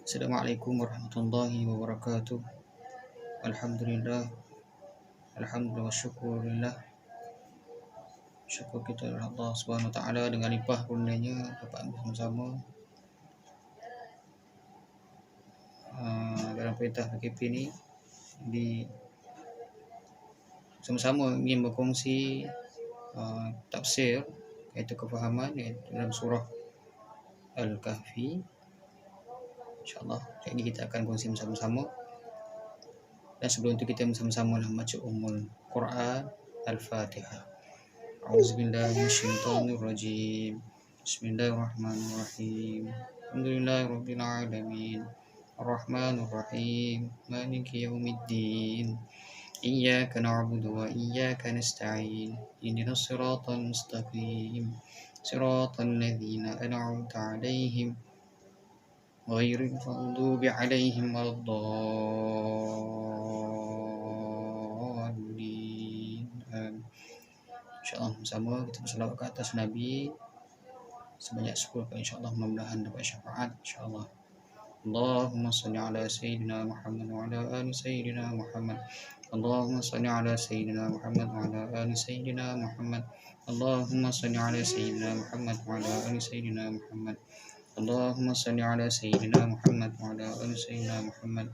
Assalamualaikum warahmatullahi wabarakatuh. Alhamdulillah, alhamdulillah wa syukurillah. Syukur kita kepada Allah Subhanahu wa taala dengan limpah kurnianya dapat bersama-sama dalam perintah PKP ini di sama-sama ingin berkongsi tafsir iaitu kefahaman iaitu dalam surah Al-Kahfi. InsyaAllah jadi kita akan kongsi bersama-sama. Dan sebelum itu kita bersama-sama membaca Ummul Quran Al-Fatihah. A'udzubillahi minasyaitonirrajim. Bismillahirrahmanirrahim. Alhamdulillahirabbil alamin. Arrahmanirrahim. Maliki yaumiddin. Iyyaka na'budu wa iyyaka nasta'in. Ihdinas siratal mustaqim. Siratal ladzina an'amta 'alaihim ghairil maghdubi 'alaihim waladdallin. InsyaAllah bersama kita bersalawat ke atas Nabi sebanyak 10 kali, insyaAllah mudah-mudahan dapat syafaat insyaAllah. Allahumma salli ala Sayyidina Muhammad wa ala ali Sayyidina Muhammad. Allahumma salli ala Sayyidina Muhammad wa ala ali Sayyidina Muhammad. Allahumma salli ala Sayyidina Muhammad wa ala ali Sayyidina Muhammad. Allahumma salli ala Sayyidina Muhammad wa ala ali Sayyidina Muhammad.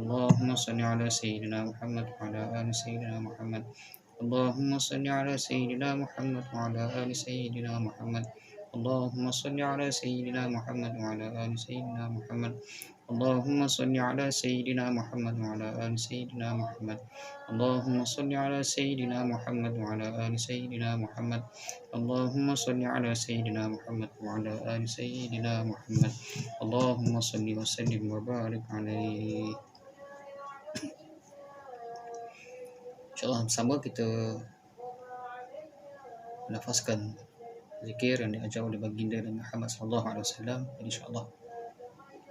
Allahumma salli ala Sayyidina Muhammad wa ala ali Sayyidina Muhammad. Allahumma salli ala Sayyidina Muhammad wa ala ali Sayyidina Muhammad. Allahumma salli ala Sayyidina Muhammad wa ala ali Sayyidina Muhammad. Allahumma salli ala Sayyidina Muhammad wa ala ali Sayyidina Muhammad. Allahumma salli ala Sayyidina Muhammad wa ala ali Sayyidina Muhammad. Allahumma salli ala Sayyidina Muhammad wa ala ali Sayyidina Muhammad. Allahumma salli wa sallim wa barik alaihi. InsyaAllah bersama kita menafaskan zikir yang diajar oleh baginda Nabi Muhammad sallallahu alaihi wasallam. InsyaAllah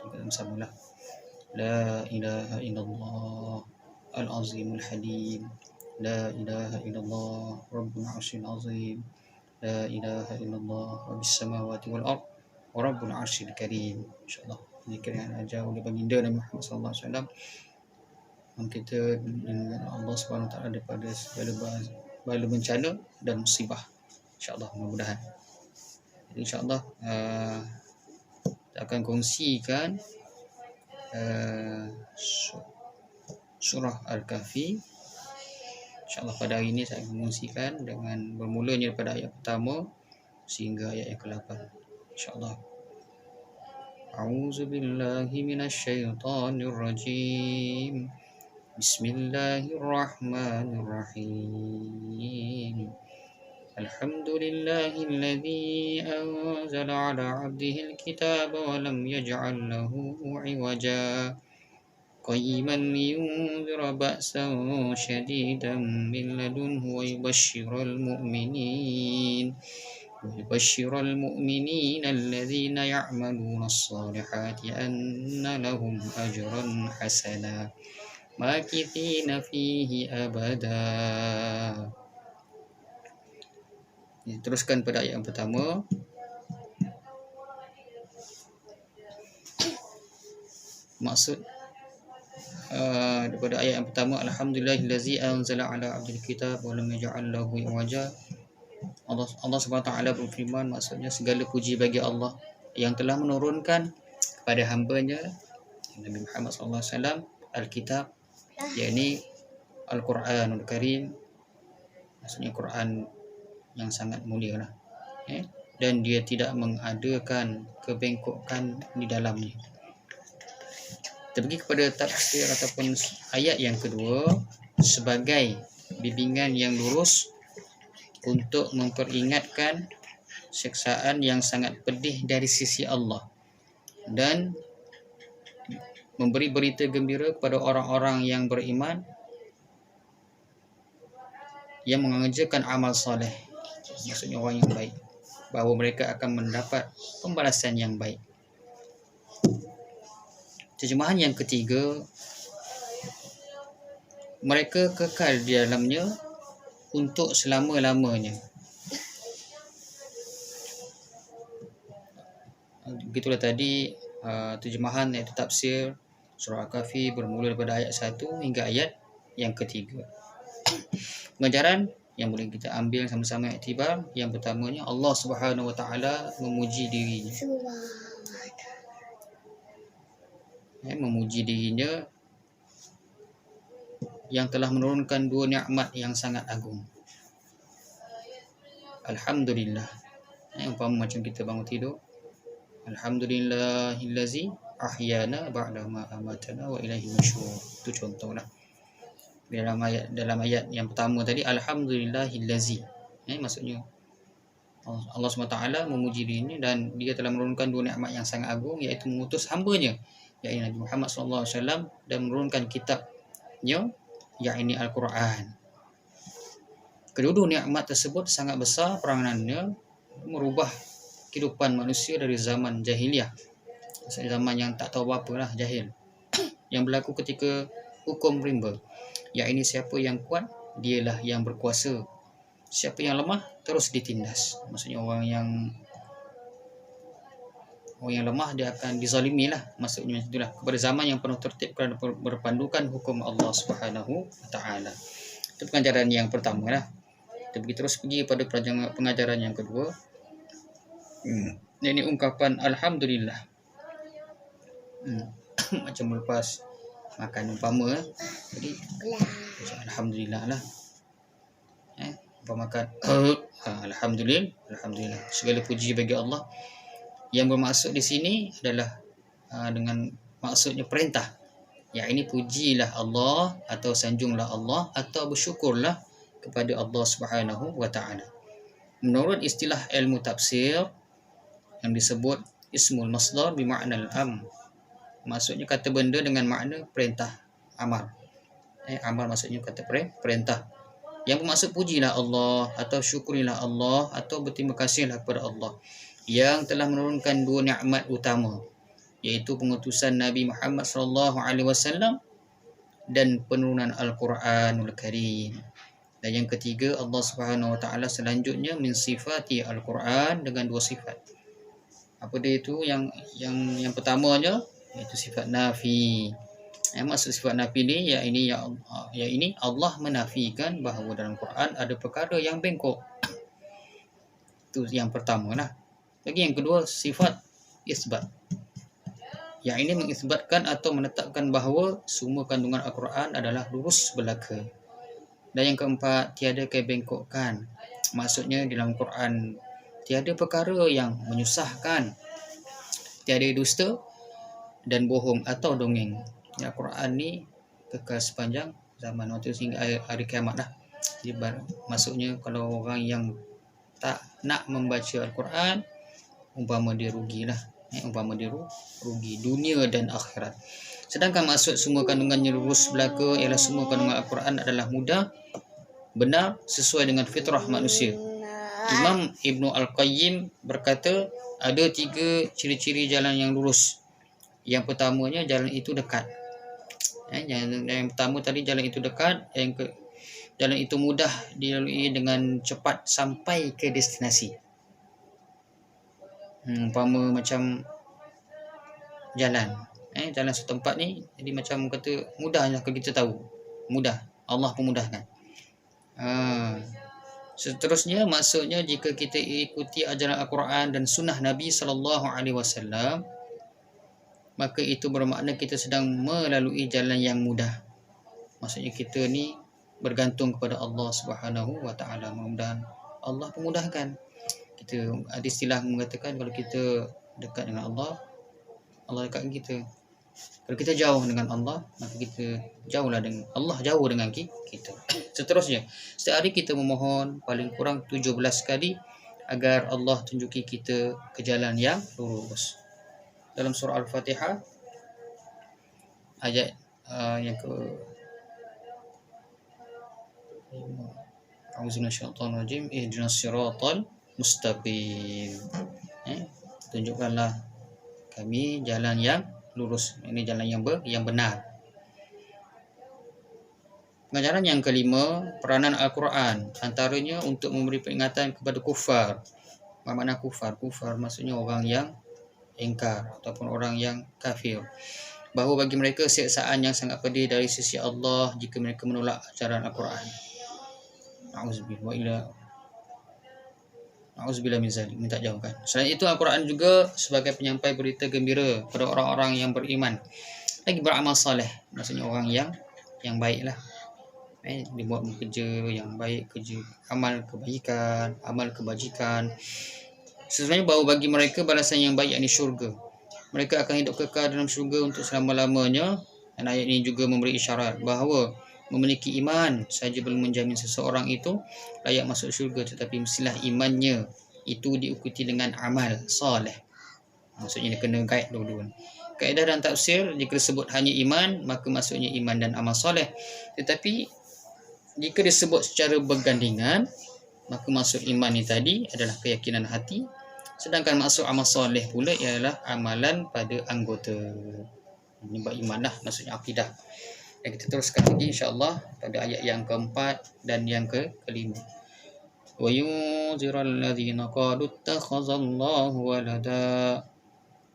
kita bersamalah. La ilaha illallah al-azimul halim. La ilaha illallah rabbul arsyil azim. La ilaha illallah rabbis samawati wal ard wa rabbul arsyil karim. InsyaAllah zikir yang diajar oleh baginda Nabi Muhammad sallallahu alaihi wasallam kita dengan Allah Subhanahu wa taala daripada segala bala bencana dan musibah. InsyaAllah mudah-mudahan. Jadi insyaAllah kita akan kongsikan surah Al-Kahfi. InsyaAllah pada hari ini saya akan kongsikan dengan bermulanya daripada ayat pertama sehingga ayat yang ke-8. InsyaAllah. A'udzubillahi minasyaitonirrajim. Bismillahirrahmanirrahim. Alhamdulillahilladzi anzala ala 'abdihi al-kitaba wa lam yaj'al lahu 'iwaja qayyiman liyunzira ba'san shadidan min ladunhu wa yubashshiral mu'minin alladhina ya'maluna as-salihati anna lahum ajran hasana makithina fihi abada. Teruskan pada ayat yang pertama. Maksud daripada ayat yang pertama, alhamdulillahillazi anzala ala 'abdil kitab wa lam yaj'al lahu iwaja. Allah Subhanahu wa taala berfirman, maksudnya segala puji bagi Allah yang telah menurunkan kepada hamba-Nya Nabi Muhammad sallallahu alaihi wasallam Al-Kitab, yakni Al-Quranul Karim, maksudnya Quran yang sangat mulia lah. Dan dia tidak mengadakan kebengkokan di dalamnya. Kita pergi kepada tafsir ataupun ayat yang kedua sebagai bimbingan yang lurus untuk memperingatkan siksaan yang sangat pedih dari sisi Allah dan memberi berita gembira kepada orang-orang yang beriman yang mengerjakan amal soleh, maksudnya orang yang baik, bahawa mereka akan mendapat pembalasan yang baik. Terjemahan yang ketiga, mereka kekal di dalamnya untuk selama-lamanya. Begitulah tadi terjemahan iaitu tafsir surah Al-Kahfi bermula daripada ayat 1 hingga ayat yang ketiga. Pengajaran yang boleh kita ambil sama-sama iktibar, yang pertamanya Allah Subhanahu Wa Taala memuji dirinya. Memuji dirinya yang telah menurunkan dua nikmat yang sangat agung. Alhamdulillah. Umpama macam kita bangun tidur, Alhamdulillahillazi ahyana ba'da ma amatana wa ilaihi nusyur. Itu contohlah. Dalam ayat yang pertama tadi, Alhamdulillahillazi. Maksudnya Allah SWT memuji dirinya dan dia telah menurunkan dua nikmat yang sangat agung, iaitu mengutus hamba-Nya, iaitu Nabi Muhammad SAW, dan menurunkan kitabnya, iaitu Al-Quran. Kedua-dua nikmat tersebut sangat besar peranannya merubah kehidupan manusia dari zaman jahiliyah, zaman yang tak tahu apa-apa lah, jahil, yang berlaku ketika hukum rimba, iaitu siapa yang kuat dialah yang berkuasa, siapa yang lemah terus ditindas. Maksudnya orang yang lemah dia akan dizalimi lah, maksudnya itulah, kepada zaman yang penuh tertib kerana berpandukan hukum Allah Subhanahu Wa Taala. Itu pengajaran yang pertama lah. Kita terus pergi pada pengajaran yang kedua. Ini ungkapan Alhamdulillah. Macam lepas makan umpama, jadi Alhamdulillah lah. Umpama makan, Alhamdulillah. Segala puji bagi Allah. Yang bermaksud di sini adalah dengan maksudnya perintah. Ya, ini pujilah Allah atau sanjunglah Allah atau bersyukurlah kepada Allah Subhanahu Wa Taala. Menurut istilah ilmu tafsir yang disebut ismul masdar bermakna al-am. Maksudnya kata benda dengan makna perintah, amar. Amar maksudnya kata perintah. Yang bermaksud pujilah Allah atau syukurilah Allah atau berterima kasihlah kepada Allah yang telah menurunkan dua nikmat utama, iaitu pengutusan Nabi Muhammad SAW dan penurunan Al-Quranul Karim. Dan yang ketiga, Allah Subhanahu Wa Taala selanjutnya mensifati Al-Quran dengan dua sifat. Apa dia itu? Yang pertamanya iaitu sifat nafi. Maksud sifat nafi ni ini Allah menafikan bahawa dalam Quran ada perkara yang bengkok. Itu yang pertama lah. Lagi yang kedua, sifat isbat. Yang ini mengisbatkan atau menetapkan bahawa semua kandungan Al-Quran adalah lurus belaka. Dan yang keempat, tiada kebengkokan. Maksudnya dalam Quran tiada perkara yang menyusahkan, tiada dusta dan bohong atau dongeng. Al-Quran ni kekal sepanjang zaman waktu sehingga hari kiamat lah. Jadi maksudnya kalau orang yang tak nak membaca Al-Quran, umpama dia rugilah. Umpama dia rugi dunia dan akhirat. Sedangkan maksud semua kandungannya lurus belaka ialah semua kandungan Al-Quran adalah mudah, benar, sesuai dengan fitrah manusia. Imam Ibnu Al-Qayyim berkata ada 3 ciri-ciri jalan yang lurus. Yang pertamanya, jalan itu dekat. Yang pertama tadi, jalan itu dekat. Jalan itu mudah dilalui dengan cepat sampai ke destinasi. Umpama macam jalan satu tempat ni, jadi macam kata mudahlah kalau kita tahu, mudah, Allah pemudahkan. Seterusnya, maksudnya jika kita ikuti ajaran Al-Quran dan sunnah Nabi SAW, maka itu bermakna kita sedang melalui jalan yang mudah. Maksudnya kita ni bergantung kepada Allah Subhanahu Wa Taala. Mudah-mudahan Allah pemudahkan. Kita ada istilah mengatakan kalau kita dekat dengan Allah, Allah dekat dengan kita. Kalau kita jauh dengan Allah, maka kita jauhlah dengan Allah, jauh dengan kita. Seterusnya, setiap hari kita memohon paling kurang 17 kali agar Allah tunjuki kita ke jalan yang lurus. Dalam surah Al-Fatihah ayat yang ke A'udzubillahi ihdinas siratal mustaqim. Tunjukkanlah kami jalan yang lurus. Ini jalan yang benar. Pengajaran yang kelima, peranan Al-Quran, antaranya untuk memberi peringatan kepada kufar. Apa makna kufar? Kufar maksudnya orang yang ingkar ataupun orang yang kafir, bahawa bagi mereka siksaan yang sangat pedih dari sisi Allah jika mereka menolak ajaran Al-Quran. Na'udzubillah min zalik, minta jauhkan. Selain itu, Al-Quran juga sebagai penyampai berita gembira pada orang-orang yang beriman lagi beramal soleh, maksudnya orang yang baiklah. Dibuat bekerja yang baik, kerja amal kebaikan, amal kebajikan. Sebenarnya bahawa bagi mereka balasan yang baik, yakni syurga. Mereka akan hidup kekal dalam syurga untuk selama-lamanya. Dan ayat ini juga memberi isyarat bahawa memiliki iman saja belum menjamin seseorang itu layak masuk syurga, tetapi mestilah imannya itu diikuti dengan amal soleh. Maksudnya dia kena guide dulu. Kaedah dan tafsir, jika disebut hanya iman, maka maksudnya iman dan amal soleh. Tetapi jika disebut secara bergandingan, maka maksud iman ni tadi adalah keyakinan hati, sedangkan maksud amal soleh pula ialah amalan pada anggota. Ini beriman lah, maksudnya akidah. Dan kita teruskan lagi insya-Allah pada ayat yang keempat dan yang kelima. Wa yunziral ladzina qalu ittakhadallahu walada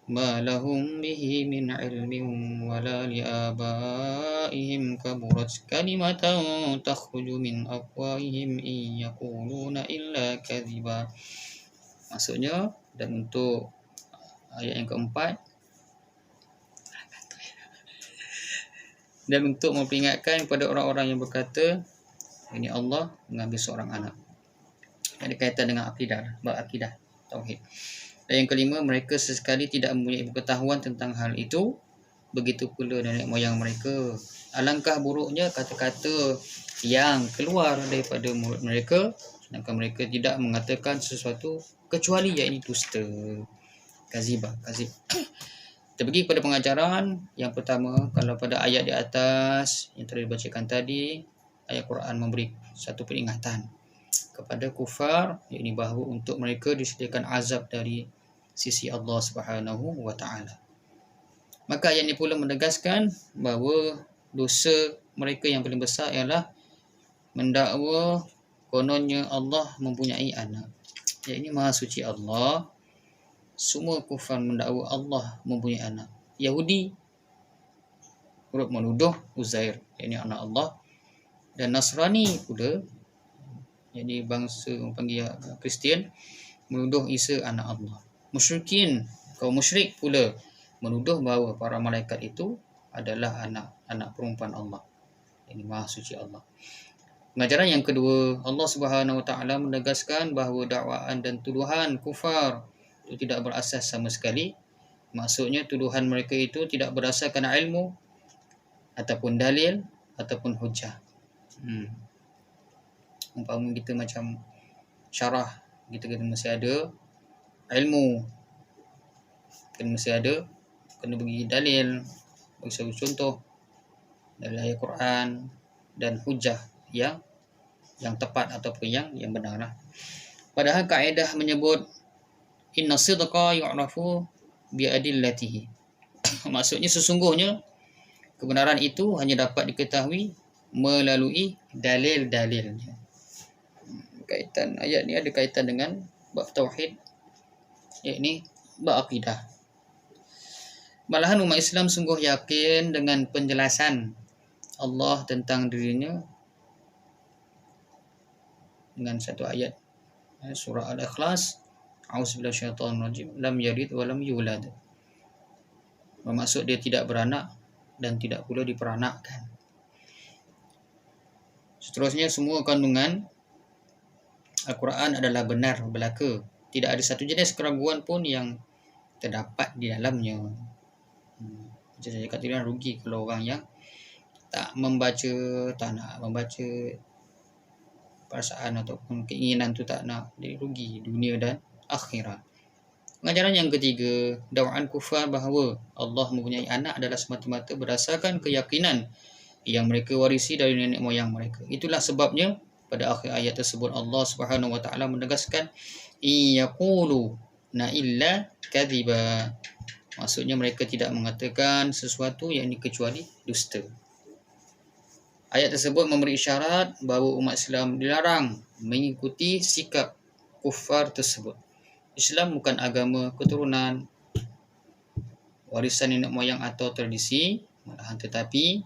ma lahum bihi min ilmin wala liabaihim kaburat kalimatan takhruju min afwahihim in yaquluna illa kadhiba. Maksudnya, dan untuk ayat yang keempat, dan untuk memperingatkan kepada orang-orang yang berkata ini Allah mengambil seorang anak. Ada kaitan dengan akidah, berakidah tauhid. Dan yang kelima, mereka sesekali tidak mempunyai pengetahuan tentang hal itu. Begitu pula nenek moyang mereka. Alangkah buruknya kata-kata yang keluar daripada mulut mereka, sedangkan mereka tidak mengatakan sesuatu kecuali yakni dusta. Kazib. Kita pergi kepada pengajaran. Yang pertama, kalau pada ayat di atas yang telah dibacakan tadi, ayat Quran memberi satu peringatan kepada kufar, yakni bahawa untuk mereka disediakan azab dari sisi Allah Subhanahu wa taala. Maka ayat ini pula menegaskan bahawa dosa mereka yang paling besar ialah mendakwa kononnya Allah mempunyai anak. Yakni Maha Suci Allah. Semua kufar mendakwa Allah mempunyai anak. Yahudi turut menuduh Uzair, yakni anak Allah, dan Nasrani pula, yakni bangsa panggil Kristian, menuduh Isa anak Allah. Musyrikin, kaum musyrik pula menuduh bahawa para malaikat itu adalah anak perempuan Allah, yakni Maha Suci Allah. Pengajaran yang kedua, Allah Subhanahu wa taala menegaskan bahawa dakwaan dan tuduhan kufar itu tidak berasas sama sekali. Maksudnya tuduhan mereka itu tidak berdasarkan ilmu ataupun dalil ataupun hujah. Umpama kita macam syarah, kita kena mesti ada ilmu, kena bagi dalil, bagi satu contoh dari ayat Quran dan hujah yang tepat ataupun yang benar lah. Padahal kaedah menyebut inna sidqa yu'rafu biadillatihi. Maksudnya sesungguhnya kebenaran itu hanya dapat diketahui melalui dalil-dalilnya. Kaitan ayat ni ada kaitan dengan bab tauhid, yakni bab akidah. Malahan umat Islam sungguh yakin dengan penjelasan Allah tentang dirinya dengan satu ayat surah Al-Ikhlas, a'udzubillahi minasyaitonir rajim, lam yalid wa lam yulad. Bermaksud dia tidak beranak dan tidak pula diperanakkan. Seterusnya, semua kandungan Al-Quran adalah benar belaka. Tidak ada satu jenis keraguan pun yang terdapat di dalamnya. Saya katakan rugi kalau orang yang tak membaca, tak nak membaca perasaan ataupun keinginan tu tak nak, jadi rugi dunia dan akhirat. Pengajaran yang ketiga, dakwaan kufar bahawa Allah mempunyai anak adalah semata-mata berdasarkan keyakinan yang mereka warisi dari nenek moyang mereka. Itulah sebabnya pada akhir ayat tersebut Allah Subhanahu wa taala menegaskan yaqulu na illa kadhiba. Maksudnya mereka tidak mengatakan sesuatu yang ini kecuali dusta. Ayat tersebut memberi isyarat bahawa umat Islam dilarang mengikuti sikap kufar tersebut. Islam bukan agama keturunan, warisan nenek moyang atau tradisi, malahan tetapi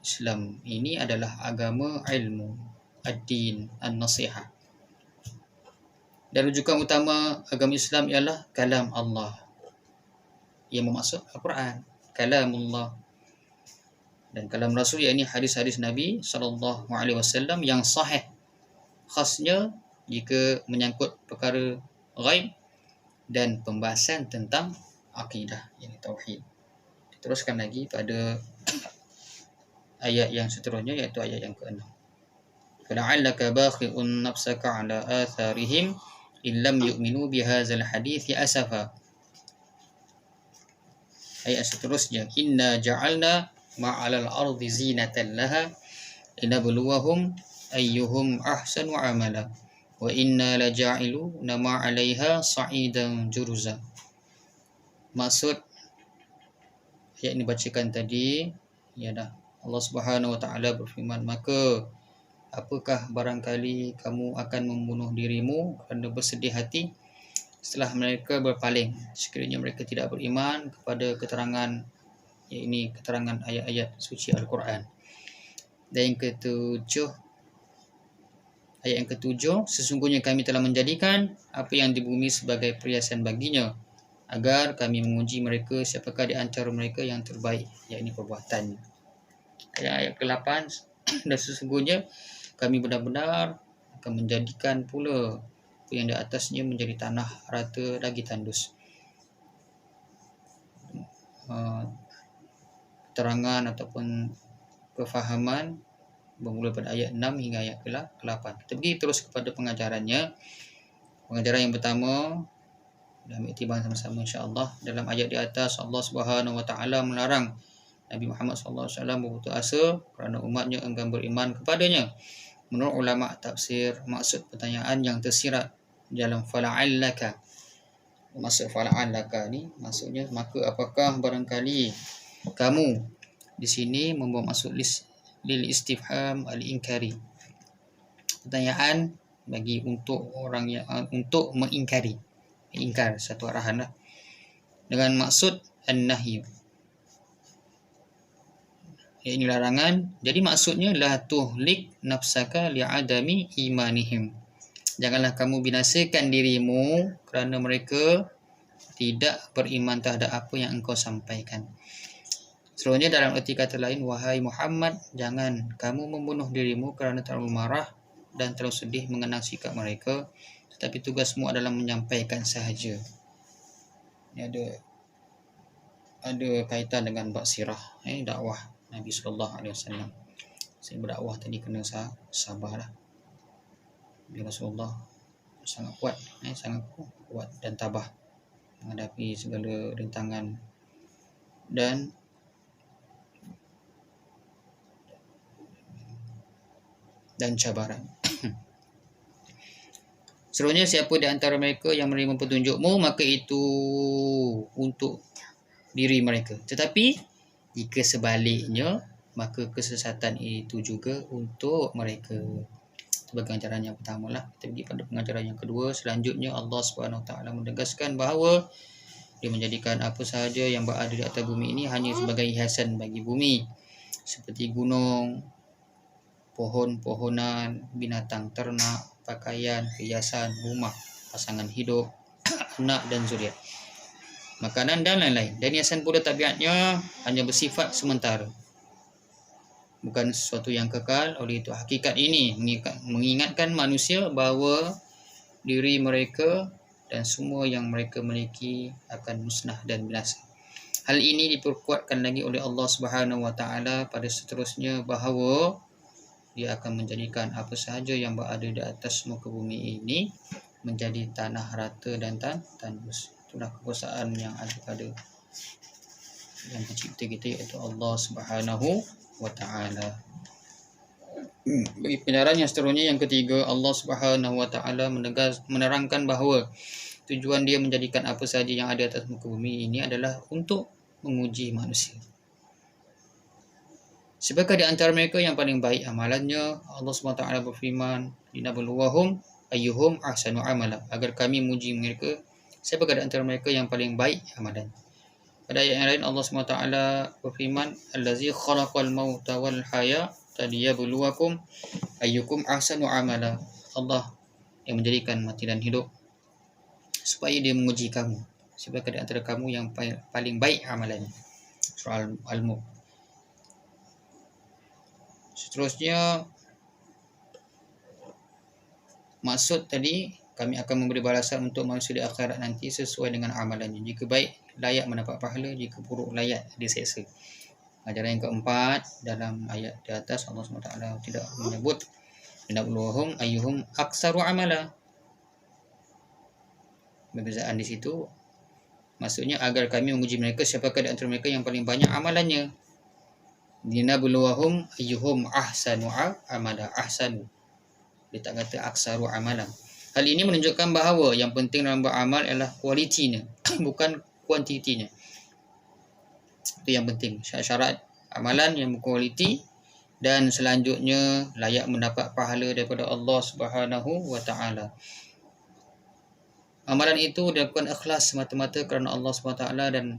Islam ini adalah agama ilmu, ad-din, an-nasihah. Dan rujukan utama agama Islam ialah kalam Allah, yang bermaksud Al-Quran, kalamullah. Dan kalam Rasul, yakni hadis-hadis Nabi SAW yang sahih, khasnya jika menyangkut perkara ghaib dan pembahasan tentang akidah, yakni tauhid. Diteruskan lagi pada ayat yang seterusnya, iaitu ayat yang ke-6. فَلَعَلَّكَ بَاخِعٌ نَفْسَكَ عَلَى آثَارِهِمْ إِنْ لَمْ يُؤْمِنُوا بِهَذَا الْحَدِيثِ أَسَفًا. Ayat seterusnya, إِنَّا جَعَلْنَا مَا عَلَى الْأَرْضِ زِينَةً لَهَا لِنَبْلُوَهُمْ أَيُّهُمْ أَحْسَنُ عَمَلًا وَإِنَّا لَجَاعِلُونَ مَا عَلَيْهَا صَعِيدًا جُرُزًا. Maksud ayat ini bacakan tadi ialah Allah Subhanahu wa taala berfirman, maka apakah barangkali kamu akan membunuh dirimu kerana bersedih hati setelah mereka berpaling, sekiranya mereka tidak beriman kepada keterangan, yakni keterangan ayat-ayat suci Al-Quran. Dan yang ketujuh, ayat yang ketujuh, sesungguhnya kami telah menjadikan apa yang di bumi sebagai perhiasan baginya, agar kami menguji mereka siapakah di antara mereka yang terbaik, yakni perbuatannya. Ayat ke-8, dan sesungguhnya kami benar-benar akan menjadikan pula apa yang di atasnya menjadi tanah rata lagi tandus. Keterangan ataupun kefahaman bermula pada ayat 6 hingga ayat ke-8. Kita pergi terus kepada pengajarannya. Pengajaran yang pertama, dan ambil timbang sama-sama insya-Allah. Dalam ayat di atas, Allah Subhanahu wa taala melarang Nabi Muhammad SAW berputus asa kerana umatnya enggan beriman kepadanya. Menurut ulama tafsir, maksud pertanyaan yang tersirat dalam fala'allaka, maksud fala'allaka ni maksudnya maka apakah barangkali kamu, di sini membawa maksud lil istifham al-inkari, pertanyaan bagi untuk orang yang untuk mengingkari, ingkar satu arahan lah, dengan maksud an-nahyu, ini larangan. Jadi maksudnya la tuhlik nafsaka li'adami imanihim, janganlah kamu binasakan dirimu kerana mereka tidak beriman terhadap apa yang engkau sampaikan. Seterusnya dalam erti kata lain, wahai Muhammad, jangan kamu membunuh dirimu kerana terlalu marah dan terlalu sedih mengenang sikap mereka, tetapi tugasmu adalah menyampaikan sahaja. Ini ada kaitan dengan bab sirah, dakwah Nabi SAW. Saya berdakwah tadi kena sabarlah. Nabi Rasulullah sangat kuat, sangat kuat dan tabah menghadapi segala rintangan dan cabaran. Seterusnya, siapa di antara mereka yang menerima petunjukmu, maka itu untuk diri mereka. Tetapi jika sebaliknya, maka kesesatan itu juga untuk mereka. Itu pengajaran yang pertama lah. Kita pergi pada pengajaran yang kedua. Selanjutnya Allah SWT menegaskan bahawa Dia menjadikan apa sahaja yang berada di atas bumi ini hanya sebagai hiasan bagi bumi, seperti gunung, pohon-pohonan, binatang ternak, pakaian, hiasan, rumah, pasangan hidup, anak dan zuriat, makanan dan lain-lain. Dan hiasan pula tabiatnya hanya bersifat sementara, bukan sesuatu yang kekal. Oleh itu hakikat ini mengingatkan manusia bahawa diri mereka dan semua yang mereka miliki akan musnah dan binasa. Hal ini diperkuatkan lagi oleh Allah Subhanahu wa taala pada seterusnya bahawa Dia akan menjadikan apa sahaja yang berada di atas muka bumi ini menjadi tanah rata dan tandus. Itulah kekuasaan yang ada pada yang pencipta kita, iaitu Allah Subhanahu wa taala. Bagi penjelasan yang seterusnya, yang ketiga, Allah Subhanahu wa taala menerangkan bahawa tujuan Dia menjadikan apa sahaja yang ada atas muka bumi ini adalah untuk menguji manusia. Siapakah di antara mereka yang paling baik amalannya? Allah SWT berfirman, linabluwahum ayyuhum ahsanu amala, agar kami menguji mereka siapakah di antara mereka yang paling baik amalan. Pada ayat yang lain Allah SWT berfirman, Allazi khalaqal mauta wal hayata liyabluwakum ayyukum ahsanu amala. Allah yang menjadikan mati dan hidup supaya dia menguji kamu, supaya di antara kamu yang paling baik amalannya. Surah Al-Mulk. Seterusnya, maksud tadi, kami akan memberi balasan untuk manusia di akhirat nanti sesuai dengan amalannya. Jika baik, layak mendapat pahala. Jika buruk, layak diseksa. Ajaran yang keempat, dalam ayat di atas Allah SWT tidak menyebut linabluwahum ayyuhum aksaru amala. Perbezaan di situ maksudnya agar kami menguji mereka siapakah di antara mereka yang paling banyak amalannya. Linabluwahum ayyuhum ahsanu amala. Ahsanu, dia tak kata aksaru amalan. Hal ini menunjukkan bahawa yang penting dalam beramal adalah kualitinya, bukan kuantitinya. Itu yang penting. Syarat amalan yang berkualiti dan selanjutnya layak mendapat pahala daripada Allah Subhanahu wa taala. Amalan itu dilakukan ikhlas semata-mata kerana Allah Subhanahu wa taala dan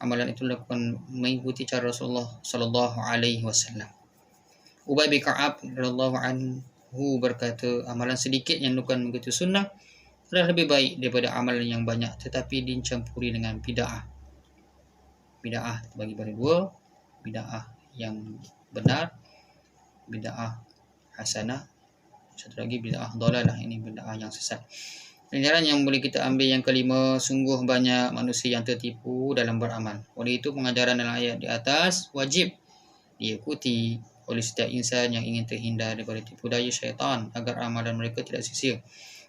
amalan itu dilakukan mengikuti cara Rasulullah sallallahu alaihi wasallam. Ubay bin Ka'ab radhiyallahu anhu berkata, amalan sedikit yang dilakukan mengikuti sunnah adalah lebih baik daripada amalan yang banyak tetapi dicampuri dengan bid'ah. Bid'ah terbagi pada dua, bid'ah yang benar, bid'ah hasanah, satu lagi bid'ah dhalalah, ini bid'ah yang sesat. Pelajaran yang boleh kita ambil yang kelima, sungguh banyak manusia yang tertipu dalam beramal. Oleh itu pengajaran dalam ayat di atas wajib diikuti oleh setiap insan yang ingin terhindar daripada tipu daya syaitan agar amalan mereka tidak sia-sia.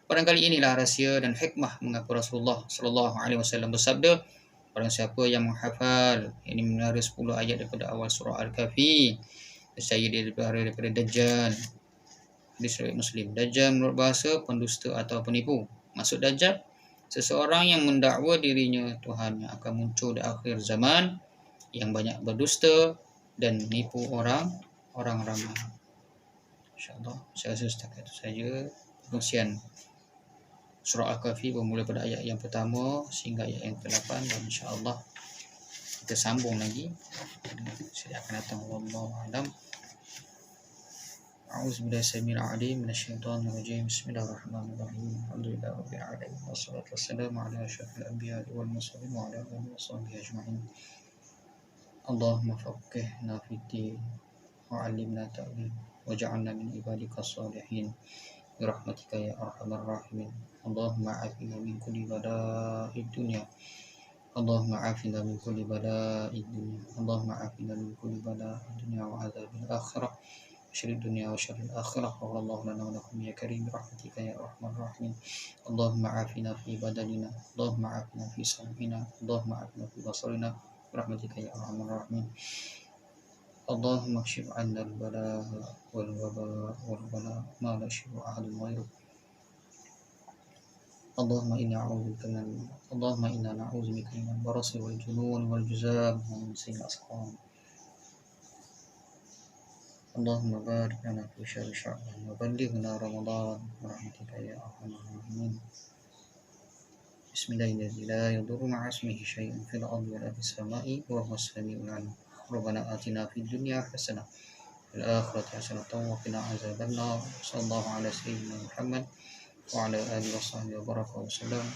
Barangkali inilah rahsia dan hikmah mengapa Rasulullah sallallahu alaihi wasallam bersabda, barang siapa yang menghafal, ini menara 10 ayat daripada awal surah Al-Kahfi, nescaya dia daripada Dajjal. Hadis riwayat Muslim. Dajjal menurut bahasa pendusta atau penipu. Maksud Dajjal, seseorang yang mendakwa dirinya Tuhan yang akan muncul di akhir zaman, yang banyak berdusta dan menipu orang ramai. InsyaAllah saya rasa setakat itu saja perkongsian surah Al-Kahfi bermula pada ayat yang pertama sehingga ayat yang ke-8, dan insyaAllah kita sambung lagi sila akan datang. Wallahu a'lam. A'udzubillahi samil alim minasyaitonir rajim. Bismillahirrahmanirrahim. Alhamdulillahi rabbil alamin. Wassalatu wassalamu ala asyrafil anbiya'i wal mursalin wa ala alihi washabbihi ajma'in. Allahumma faqqihna fid-din wa 'allimna ta'wil waj'alna min ibadikas shalihin birahmatika ya arhamar rahimin. Allahumma afina min kulli bala'id dunya. Allahumma afina min kulli bala'id dunya. Allahumma afina min kulli bala'id dunya wa 'adzabil akhirah. Syarrid dunya wa syarril akhirah. Wa Allahu lana wa lakum ya karim birahmatika ya arhamar rahimin. Allahumma afina fi badanina. Allahumma afina fi sam'ina. Allahumma afina fi basarina birahmatika ya arhamar rahimin. Allahumma kshif 'anna al-balaa wal wabaa wal balaa ma la yashfu ahadun ghayruk. Allahumma inna na'udzu bika min al-barasi wal junun wal juzam wa min sayyi'il asqam. Allahumma barik lana fi syahri sya'ban wa ballighna Ramadan birahmatika ya arhamar rahimin. Bismillahirrahmanirrahim. La yadurru ma'a ismihi syai'un fil ardi wa la fis sama'i wa huwas samiul 'alim. Rabbana atina fid dunya hasanah wal akhirati hasanah wa qina azabannar. Sallallahu ala sayyidina Muhammad wa ala alihi wa sahbihi wa baraka wa sallam.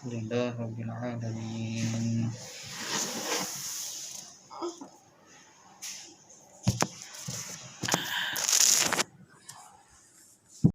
Alhamdulillah rabbil alamin.